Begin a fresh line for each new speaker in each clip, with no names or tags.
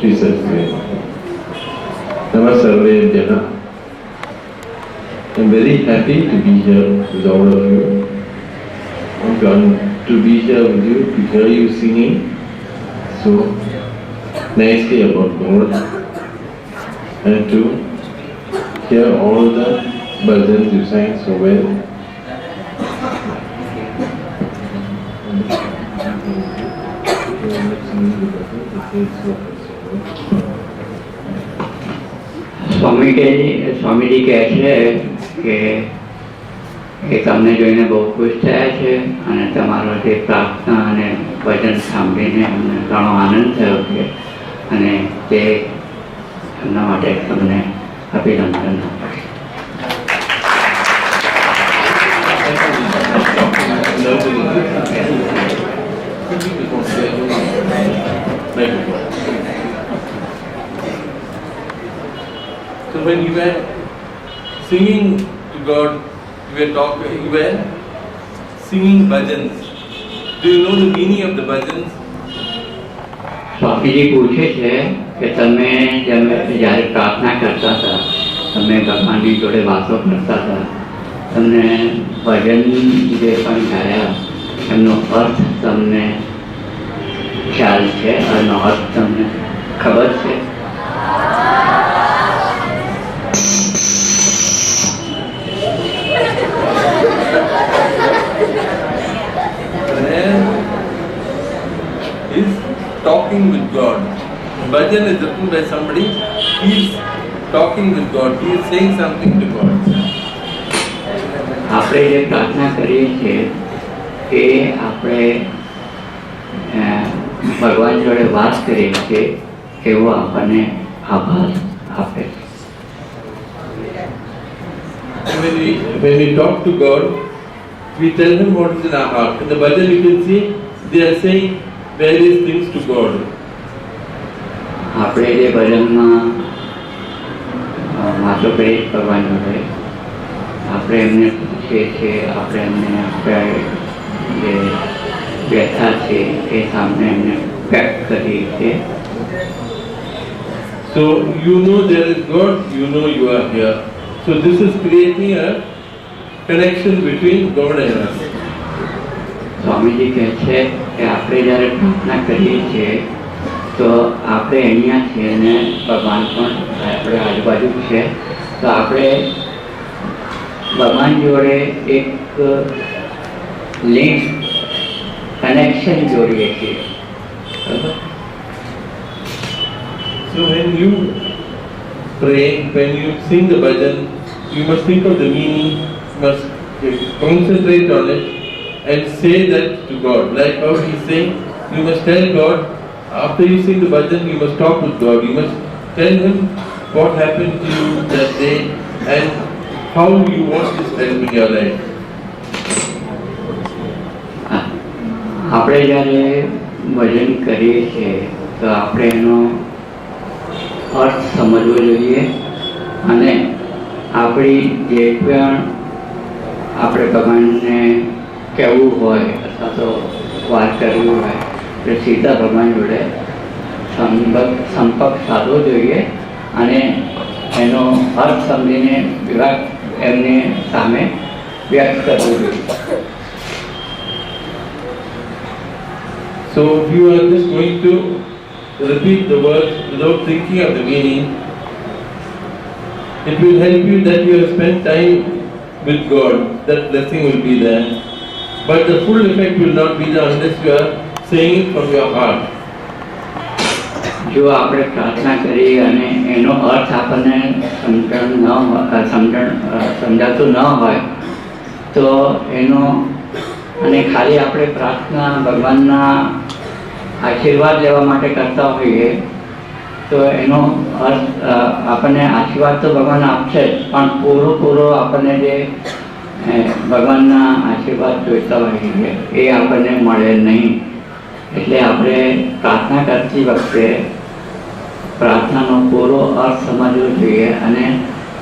She says, Namaste Jana. I'm very happy to be here with all of you. I'm glad to be here with you, to hear you singing so nicely about God and to hear all the bhajans you sang so well.
Swamiji કહે છે કે એ તમને જોઈને બહુ ખુશ થયા છે અને તમારો જે પ્રાર્થના અને ભજન સાંભળીને અમને ઘણો આનંદ થયો છે અને તે એમના માટે તમને અભિનંદન આપે છે.
So when you were singing to God, you were singing bhajans. Do you know the meaning of the bhajans?
Swamiji પૂછે છે કે તમે જ્યારે પ્રાર્થના કરતા હતા, તમે ભગવાનની જોડે વાતો કરતા હતા, તમને ભજન જે પણ ગાયા એમનો અર્થ તમને ખ્યાલ છે? એનો અર્થ તમને ખબર છે?
Is talking with God. Bhajan is written by somebody. He is talking with God. He is saying something to God.
આપણે જે પ્રાર્થના કરીએ છીએ એ આપણે ભગવાન જોડે વાત કરીએ છીએ એવો આપણને આભાર આપે છે.
When we talk to God, we tell Him what is in our heart. In the bhajan you can see they are saying various things to God.
આપણે જે ભજનમાં વાતો કરીએ ભગવાન જોડે, આપણે એમને પૂછીએ છીએ, આપણે એમને આપણે જે વ્યથા છે એ સામે એમને વ્યક્ત કરીએ છીએ.
So you know there is God, you know you are here. So this is creating a connection between God and us.
Swamiji કહે છે કે આપણે જ્યારે પ્રાર્થના કરીએ છીએ તો આપણે અહીંયા છીએ અને ભગવાન પણ આપણે આજુબાજુ છે, તો આપણે ભગવાન જોડે એક લિંક કનેક્શન જોડીએ છીએ. બરાબર?
So when you pray, when you sing the bhajan, you must think of the meaning, you must concentrate on it and say that to God. Like how he is saying, you must tell God, after you sing the bhajan, you must talk with God. You must tell Him what happened to you that day and how you want this help in your life.
આપણે જ્યારે ભજન કરીએ છીએ તો આપણે એનો અર્થ સમજવો જોઈએ અને આપણી જે પણ આપણે ભગવાનને કહેવું હોય અથવા તો વાત કરવી હોય તો સીધા ભગવાન જોડે સંપર્ક સાધવો જોઈએ અને એનો અર્થ સમજીને એમની સામે વ્યક્ત કરવું જોઈએ.
So if you are just going to repeat the words without thinking of the meaning, it will help you that you have spent time with God. That blessing will be there. But the full effect will not be there unless you are saying it from your heart.
જો આપણે પ્રાર્થના કરીએ અને એનો અર્થ આપણને સમજાતું ન હોય તો એનો અને ખાલી આપણે પ્રાર્થના ભગવાનના આશીર્વાદ લેવા માટે કરતા હોઈએ તો એનો અર્થ આપણને આશીર્વાદ તો ભગવાન આપશે જ, પણ પૂરો આપણને જે ભગવાનના આશીર્વાદ જોઈતા હોઈએ એ આપણને મળે નહીં. એટલે આપણે પ્રાર્થના કરતી વખતે પ્રાર્થનાનો પૂરો અર્થ સમજવો જોઈએ અને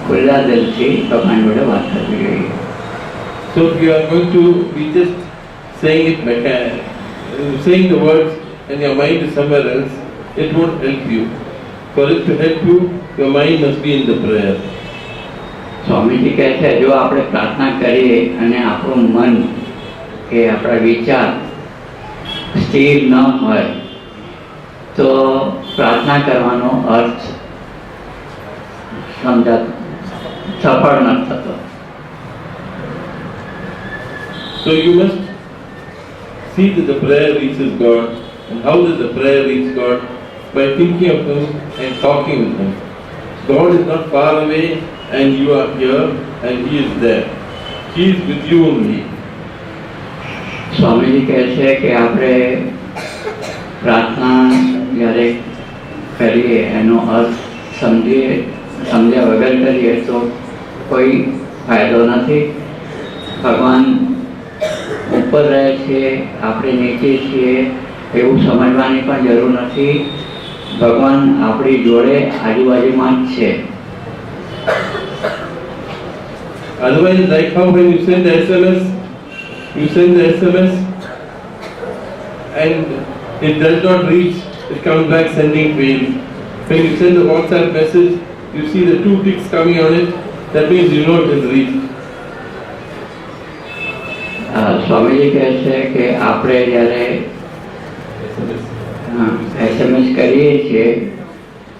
ખુલ્લા દિલથી ભગવાન જોડે વાત કરવી જોઈએ.
So if you are going to be just saying the words and your mind is somewhere else, it won't help you. For it to help you, your mind must be in the prayer.
Swamiji કહે છે જો આપણે પ્રાર્થના કરીએ અને આપણું મન કે આપણા વિચાર સ્થિર ન હોય તો પ્રાર્થના કરવાનો અર્થ સફળ ન થતો.
So you must see that the prayer reaches God. And how does the prayer reach God? By thinking of Him and talking with Him. God is not far away and you are here and He is there. He is with you only.
Swamiji કહે છે કે આપણે પ્રાર્થના જ્યારે કરીએ એનો અર્થ સમજ્યા વગર કરીએ તો કોઈ ફાયદો નથી. ભગવાન ઉપર રહે છે, આપણે નીચે છીએ એવું સમજવાની પણ જરૂર નથી. ભગવાન આપણી જોડે આજુબાજુમાં જ છે.
Otherwise, like how when you send the SMS and it does not reach, it comes back sending failed. When you send a WhatsApp message, you see the 2 ticks coming on it, that means you know it has reached.
Swamiji કહે છે કે આપણે જ્યારે SMS કરીએ છીએ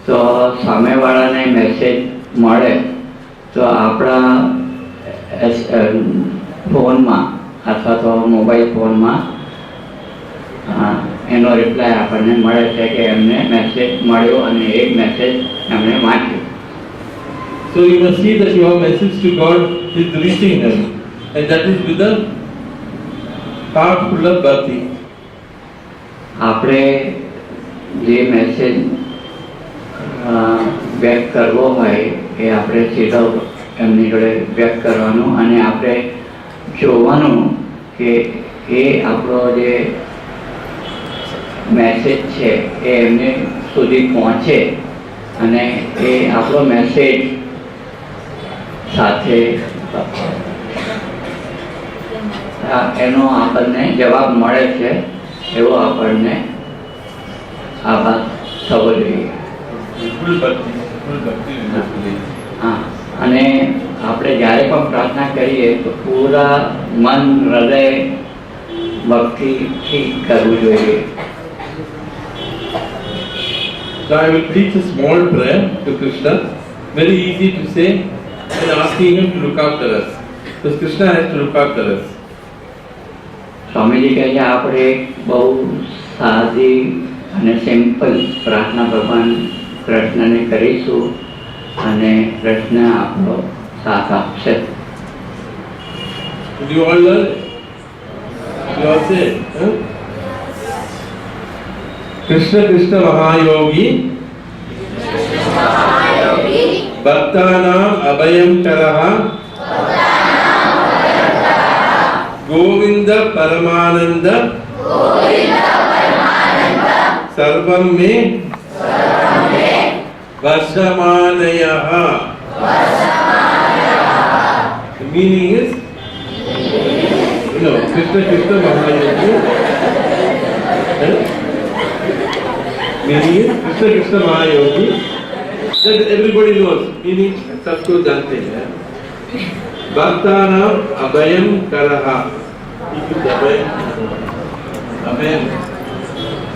તો સામેવાળાને message મળે તો આપણા ફોનમાં અથવા તો મોબાઈલ ફોનમાં એનો રિપ્લાય આપણને મળે છે કે એમને મેસેજ મળ્યો અને એક મેસેજ એમણે વાંચ્યો.
So you must see that your message to God is reaching Him, and that is with a heart full of bhakti.
આપણે જે મેસેજ વ્યક્ત કરવો હોય એ આપણે સીધો એમની જોડે વ્યક્ત કરવાનું અને આપણે જોવાનું કે એ આપણો જે મેસેજ છે એ એમને સુધી પહોંચે અને એ આપણો મેસેજ સાથે એનો આપણને જવાબ મળે છે એવો આપણને આભાર થવો જોઈએ.
Full bhakti we must believe.
હા, અને આપણે જ્યારે પણ પ્રાર્થના કરીએ તો પૂરા મન હૃદય ભક્તિથી કરવું જોઈએ.
So I will teach a small prayer to Krishna, very easy to say, and asking Him to look after us. Because Krishna has to look after us.
Swamiji કહે છે આપણે બહુ સાદી અને સિમ્પલ પ્રાર્થના ભગવાન કૃષ્ણને કરીશું અને કૃષ્ણ આપણો સાથ આપશે.
Did you all learn? You all say, huh? Krishna Krishna Mahayogi Bhaktanam Abhayam Karaha Govinda Paramananda Sarvam Me Vashamanayaha. The meaning is, Krishna Krishna Mahayogi. Meaning is Krishna Krishna Mahayogi. That everybody knows. Meaning सबको जानते हैं. Bhaktanam Abhayam Karaha. अभय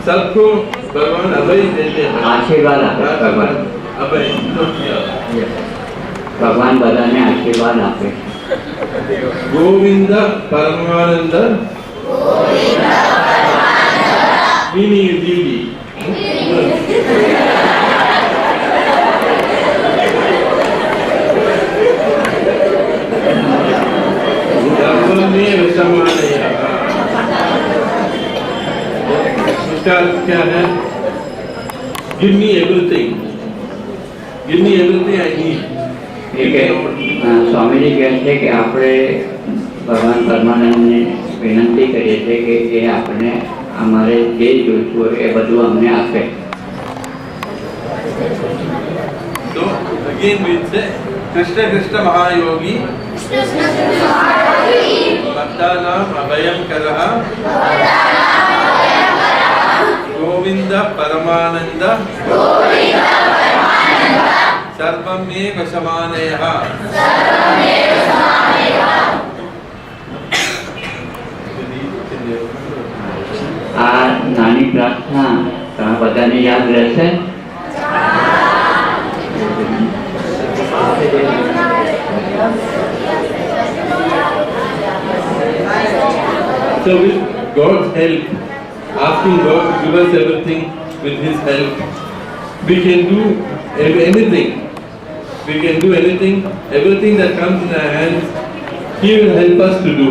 सबको भगवान अभय देते हैं.
આશીર્વાદ આપે ભગવાન.
अभय
ભગવાન બધાને આશીર્વાદ આપે.
गोविंद परमानंद meaning is easy. उसका क्या है? Give me everything. Give me everything I need.
Swamiji કહે છે કે આપણે ભગવાન પરમાનંદને વિનંતી કરીએ છીએ કે એ આપણે અમારે જે જોઈતું હોય એ બધું અમને આપે.
So again we say Krishna Krishna Mahayogi Bhaktanam Abhayam Karaha Govinda Paramananda सर्वमेव समानयः
આ નાની પ્રાર્થના તમે બધાને યાદ રહેશે?
So with God's help, asking God to give us everything with His help, we can do anything. We can do anything. Everything that comes in our hands, He will help us to do.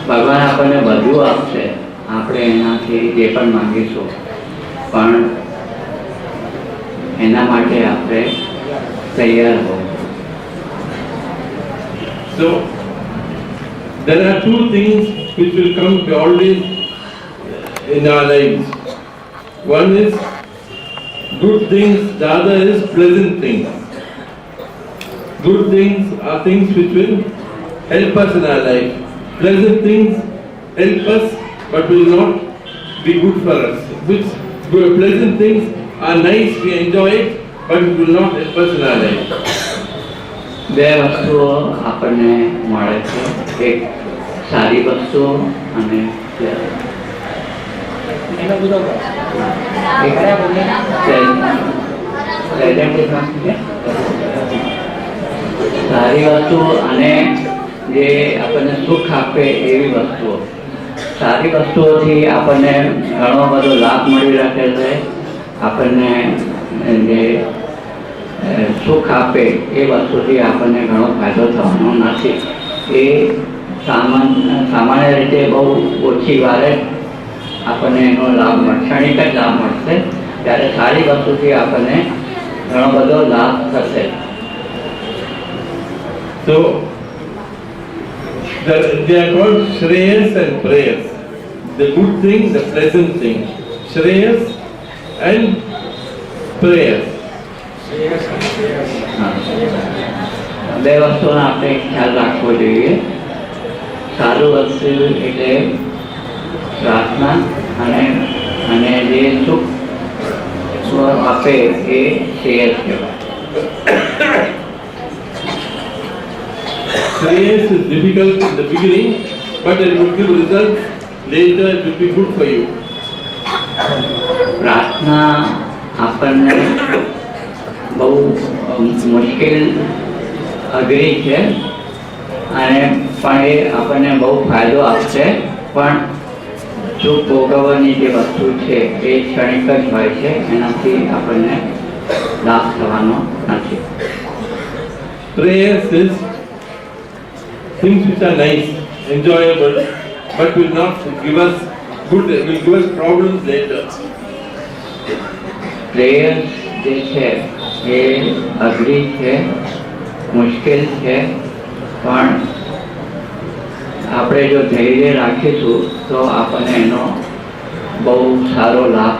ભગવાન આપણને બધું આપશે, આપણે એનાથી જે પણ માંગીશું, પણ એના માટે આપણે તૈયાર હોવું.
So there are two things which will come always in our lives. One is good things, the other is pleasant things. Good things are things which will help us in our life. Pleasant things help us but will not be good for us. Which pleasant things are nice, we enjoy it, but it will not help us in our life.
બે વસ્તુઓ આપણને મળે છે, એક સારી વસ્તુઓ અને સારી વસ્તુઓ અને જે આપણને સુખ આપે એવી વસ્તુઓ. સારી વસ્તુઓથી આપણને ઘણો બધો લાભ મળી રહે છે. આપણને જે સુખ આપે એ વસ્તુથી આપણને ઘણો ફાયદો થવાનો નથી. એ સામાન્ય રીતે બહુ ઓછી વારે આપણને એનો લાભ મળશે, ક્ષણિક જ લાભ મળશે. ત્યારે સારી વસ્તુથી આપણને ઘણો બધો લાભ થશે.
So they are called Shreyas and Prayas. The good thing, the pleasant thing. Shreyas and Prayas.
બે વસ્તુનો આપણે ખ્યાલ રાખવો જોઈએ. સારું વસ્તુ એટલે પ્રાર્થના અને જે સુખ આપે એ શ્રેયસ કહેવાય.
Shreyas is difficult in the beginning, but it will give results later. It will be good for you.
પ્રાર્થના આપણને બહુ મુશ્કેલ અઘરી છે અને પણ એ આપણને બહુ ફાયદો આપશે. પણ સુખ ભોગવવાની જે વસ્તુ છે એ ક્ષણિક જ હોય છે, એનાથી આપણને લાભ થવાનો નથી.
Prayers is things which are nice, enjoyable, but will not give us good, will give us problems later.
Prayer જે છે એ અઘરી છે, મુશ્કેલ છે, પણ આપણે જો ધૈર્ય રાખીશું તો આપણને એનો બહુ સારો લાભ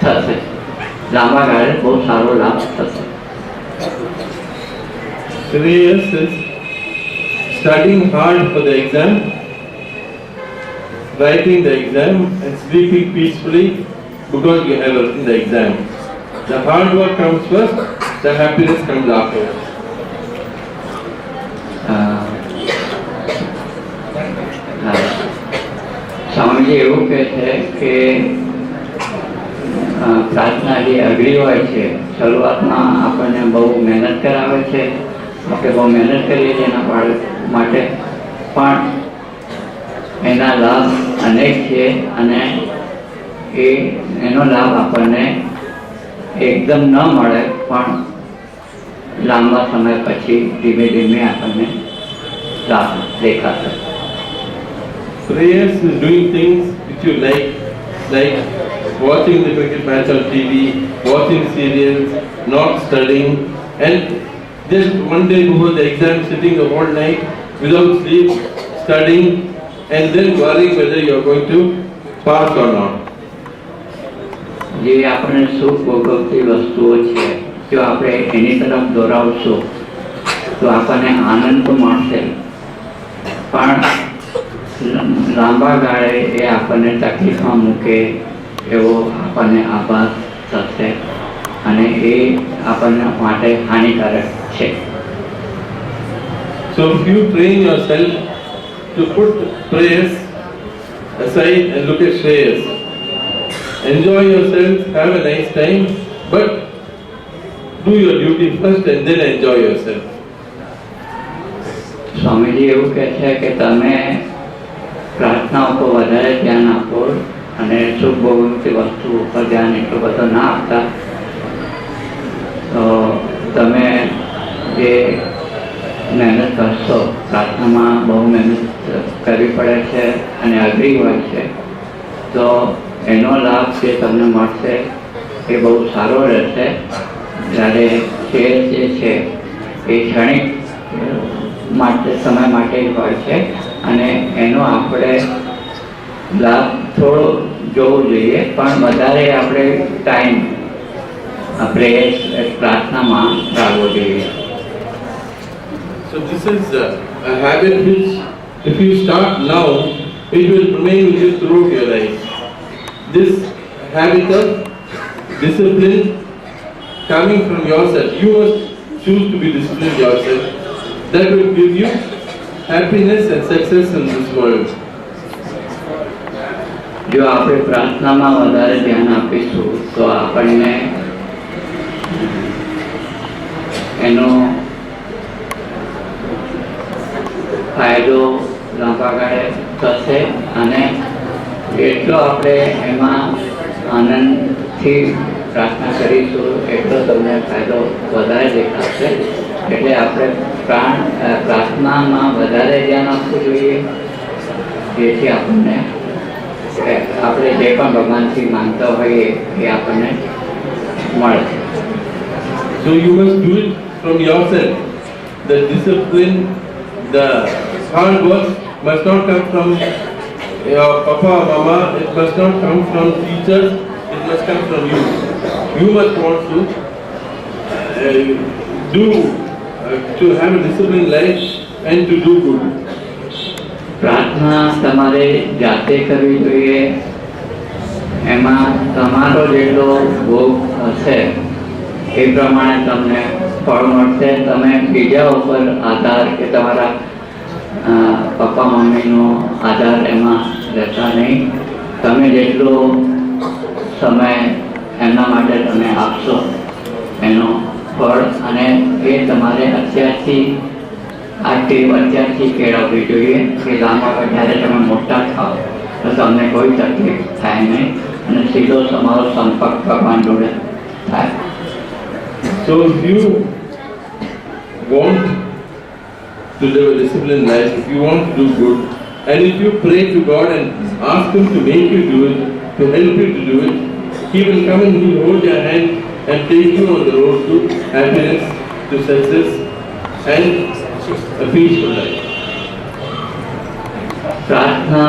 થશે. લાંબા ગાળે બહુ સારો લાભ થશે.
Shreyas is studying hard for the exam, writing the exam and sleeping peacefully because you have written the exam. The hard work comes first, the happiness comes afterwards.
Swamiji એવું કહે છે કે પ્રાર્થના જે અઘરી હોય છે, શરૂઆતમાં આપણને બહુ મહેનત કરાવે છે, આપણે બહુ મહેનત કરીએ છીએ એના માટે, પણ એના લાભ અનેક છે અને એનો લાભ આપણને એકદમ ન મળે, પણ લાંબા સમય પછી ધીમે ધીમે આપણને લાભ દેખાશે.
Prayers is doing things which you like watching the cricket match on TV, watching serials, not studying, and just one day before the exam sitting the whole night without sleep, studying, and then worrying whether you are going to pass or not.
જે આપણે સુખ ભોગવતી વસ્તુઓ છે, જો આપણે એની તરફ દોરાવશું તો આપણને આનંદ તો મળશે, પણ લાંબા ગાળે એ આપણને તકલીફમાં મૂકે એવો આપણને આભાસ થશે. અને એ આપણને માટે હાનિકારક છે.
So if you train yourself to put prayers aside and look at Shreyas, enjoy yourself, have a nice time, but do your duty first and then enjoy yourself.
Swamiji એવું કહે છે કે તમે પ્રાર્થના ઉપર વધારે ધ્યાન આપો અને સુખ ભોગવતી વસ્તુ ઉપર ધ્યાન એટલું બધું ના આપતા, તો તમે જે મહેનત કરશો, પ્રાર્થનામાં બહુ મહેનત કરવી પડે છે અને અઘરી હોય છે, તો એનો લાભ જે તમને મળશે એ બહુ સારો રહેશે. જ્યારે શેર જે છે એ ક્ષણિક માટે સમય માટે જ હોય છે અને એનો આપણે લાભ થોડો જોવું જોઈએ, પણ વધારે આપણે ટાઈમ આપણે પ્રાર્થનામાં લાગવો જોઈએ.
So this is a habit which if you start now, it will remain with you throughout your life. This habit of discipline coming from yourself, you must choose to be disciplined yourself. That will give you happiness and success in this world.
જો આપણે પ્રાર્થનામાં વધારે ધ્યાન આપીશું તો આપણને એનો ફાયદો લાંબા ગાળે થશે અને એટલો આપણે એમાં આનંદથી પ્રાર્થના કરીશું એટલો તમને ફાયદો વધારે દેખાશે. એટલે આપણે પ્રાર્થનામાં વધારે ધ્યાન આપવું જોઈએ, જેથી આપણને આપણે જે પણ ભગવાનથી માંગતા હોઈએ એ આપણને મળે.
So you must do it from yourself. The discipline, the hard work must not come from your papa or mama, it must not come from teachers, it must come from you. You must want to have a disciplined life and to do good.
પ્રાર્થના તમારે જાતે કરવી જોઈએ. એમાં તમારો જેટલો ભોગ હશે એ પ્રમાણે તમને ફળ મળશે. તમે બીજા ઉપર આધાર કે તમારા પપ્પા મમ્મીનો આધાર એમાં રહેતા નહીં. તમે જેટલો સમય એમના માટે તમે આપશો એનો ફળ, અને એ તમારે અત્યારથી આ ટેવ અત્યારથી કેળવવી જોઈએ કે લાંબા જ્યારે તમે મોટા થાઓ તો તમને કોઈ તકલીફ થાય નહીં અને સીધો તમારો સંપર્ક ભગવાન જોડે થાય.
So if you want to live a disciplined life, if you want to do good, and if you pray to God and ask Him to make you do it, to help you to do it, He will come and He will hold your hand and take you on the road to happiness, to success and a peaceful life.
પ્રાર્થના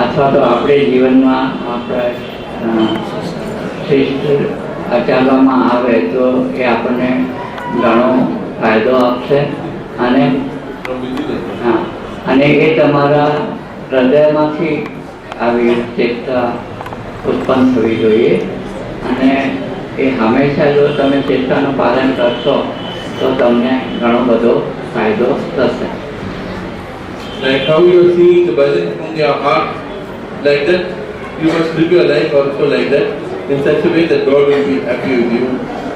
અથવા તો આપણે જીવનમાં આપણે શિસ્ત આચરવામાં આવે તો એ આપણને ઘણો ફાયદો આપશે. અને હા, અને એ તમારા હૃદયમાંથી આવી ચેતતા ઉત્પન્ન થવી જોઈએ અને એ હંમેશા જો તમે ચેતનાનું પાલન કરશો તો તમને ઘણો બધો ફાયદો થશે.
Like how you are singing the bhajan from your heart, like that, you must live your life also like that, in such a way that God will be happy with you.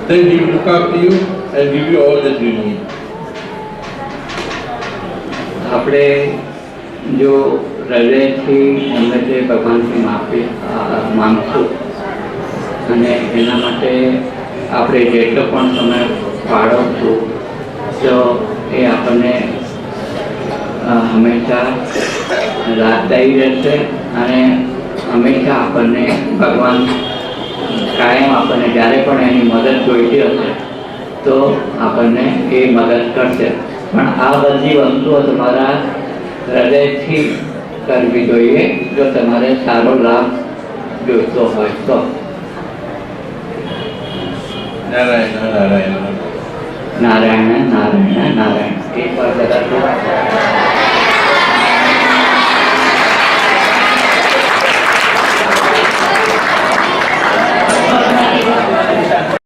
Then He will look after you and give you all that you need.
આપણે જો હૃદયથી ગમે તે ભગવાનથી માંગશું અને એના માટે આપણે જેટલો પણ સમય ફાળવશું તો એ આપણને હંમેશા લાભદાયી રહેશે અને હંમેશા આપણને ભગવાન કાયમ આપણને જ્યારે પણ એની મદદ જોઈતી હશે તો આપણને એ મદદ કરશે. પણ આ બધી વસ્તુઓ તમારા હૃદયથી કરવી જોઈએ જો તમારે સારો લાભ જોઈતો હોય તો.
નારાયણ નારાયણ
નારાયણ નારાયણ નારાયણ. એક વાર બધા